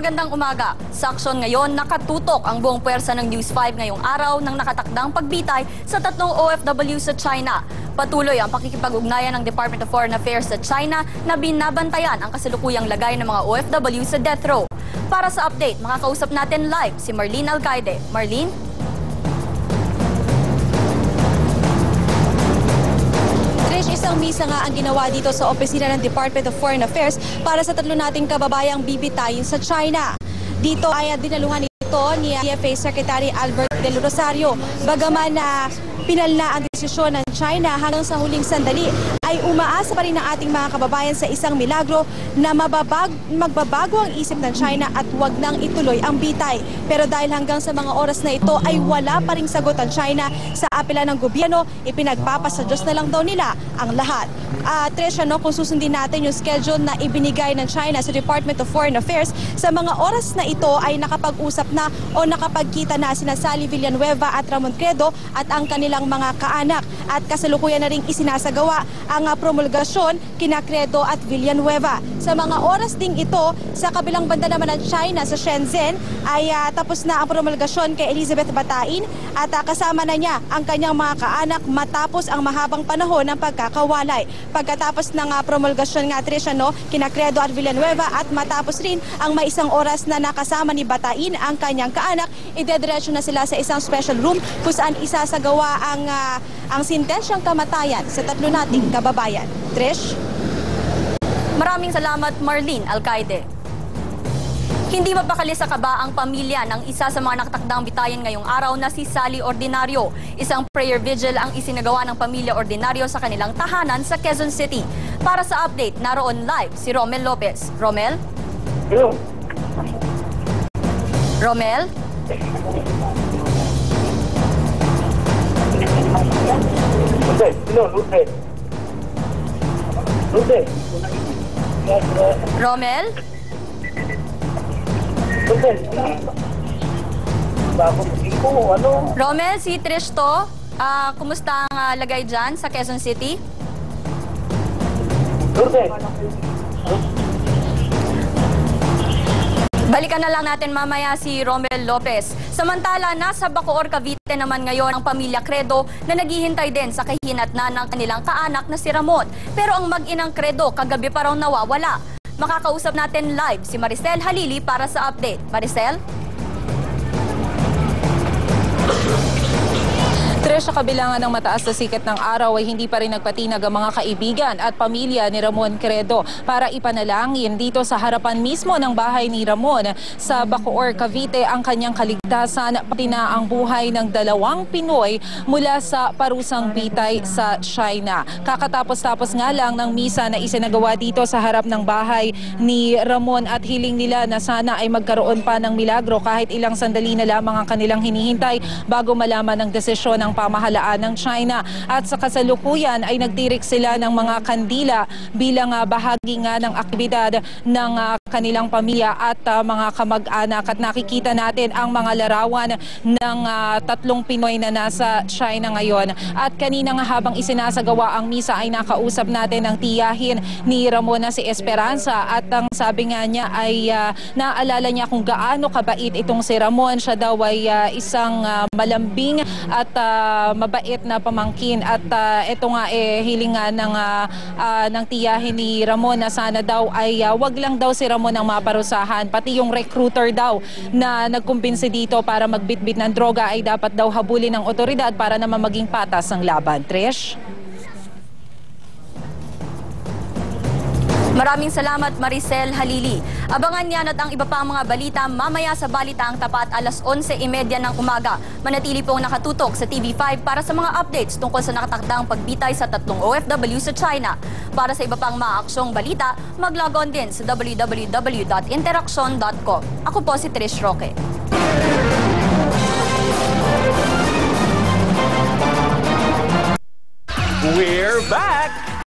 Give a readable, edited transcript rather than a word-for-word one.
Magandang umaga. Sa aksyon ngayon, nakatutok ang buong puwersa ng News 5 ngayong araw ng nakatakdang pagbitay sa 3 OFW sa China. Patuloy ang pakikipag-ugnayan ng Department of Foreign Affairs sa China na binabantayan ang kasalukuyang lagay ng mga OFW sa death row. Para sa update, makakausap natin live si Marlene Alcaide. Marlene? Isang misa nga ang ginawa dito sa opisina ng Department of Foreign Affairs para sa tatlo nating kababayang bibitayin sa China. Dito ay dinaluhan ito ni DFA Secretary Albert Del Rosario. Bagaman na pinal na ang desisyon ng China hanggang sa huling sandali, ay umaasa pa rin ang ating mga kababayan sa isang milagro na magbabago ang isip ng China at huwag nang ituloy ang bitay. Pero dahil hanggang sa mga oras na ito ay wala pa ring sagot ang China sa apela ng gobyerno, ipinagpapasa Diyos na lang daw nila ang lahat. Trish, kung susundin natin yung schedule na ibinigay ng China sa Department of Foreign Affairs, sa mga oras na ito ay nakapag-usap na o nakapagkita na sina Sally Villanueva at Ramon Credo at ang kanilang mga kaanak. At kasalukuyan na ring isinasagawa ang promulgasyon kina Credo at Villanueva. Sa mga oras ding ito, sa kabilang banda naman ng China sa Shenzhen ay tapos na ang promulgasyon kay Elizabeth Batain at kasama na niya ang kanyang mga kaanak matapos ang mahabang panahon ng pagkakawalay. Pagkatapos ng promulgasyon nga Trish, kina Credo at Villanueva at matapos rin ang may isang oras na nakasama ni Batain ang kanyang kaanak, idediretso na sila sa isang special room kung saan isasagawa ang sentensyang kamatayan sa tatlo nating kababayan. Trish? Maraming salamat, Marlene Alcaide. Hindi mapakali sa kaba ang pamilya ng isa sa mga nakatakdang bitayan ngayong araw na si Sally Ordinario. Isang prayer vigil ang isinagawa ng pamilya Ordinario sa kanilang tahanan sa Quezon City. Para sa update, naroon live si Romel Lopez. Romel? Hello. Romel? Romel? Romel, si Trish to. Kumusta ang lagay dyan sa Quezon City? Balikan na lang natin mamaya si Romel Lopez. Samantala, nasa Bacoor, Cavite naman ngayon ang pamilya Credo na naghihintay din sa kahinatnan ng kanilang kaanak na si Ramon. Pero ang mag-inang Credo kagabi pa raw nawawala. Makakausap natin live si Maricel Halili para sa update. Maricel? Trish, sa kabilangan ng mataas na sikat ng araw ay hindi pa rin nagpatinag ang mga kaibigan at pamilya ni Ramon Credo para ipanalangin dito sa harapan mismo ng bahay ni Ramon sa Bacoor, Cavite ang kanyang kaligtasan pati na ang buhay ng 2 Pinoy mula sa parusang bitay sa China. Kakatapos-tapos nga lang ng misa na isinagawa dito sa harap ng bahay ni Ramon at hiling nila na sana ay magkaroon pa ng milagro kahit ilang sandali na lamang ang kanilang hinihintay bago malaman ang desisyon ng pamahalaan ng China. At sa kasalukuyan ay nagtirik sila ng mga kandila bilang bahagi nga ng aktibidad ng kanilang pamilya at mga kamag-anak. At nakikita natin ang mga larawan ng 3 Pinoy na nasa China ngayon. At kanina nga habang isinasagawa ang misa ay nakausap natin ang tiyahin ni Ramon na si Esperanza at ang sabi nga niya ay naalala niya kung gaano kabait itong si Ramon. Siya daw ay isang malambing at mabait na pamangkin at ito nga hilingan ng tiyahin ni Ramon na sana daw ay wag lang daw si Ramon ang maparusahan, pati yung recruiter daw na nagkumbinsi dito para magbitbit ng droga ay dapat daw habulin ng otoridad para naman maging patas ang laban. Trish? Maraming salamat, Maricel Halili. Abangan yan at ang iba pang mga balita mamaya sa Balitaang Tapat alas 11:30 ng umaga. Manatili pong nakatutok sa TV5 para sa mga updates tungkol sa nakatakdang pagbitay sa 3 OFW sa China. Para sa iba pang maaksyong balita, mag-log on din sa www.interaction.com. Ako po si Trish Roque. We're back!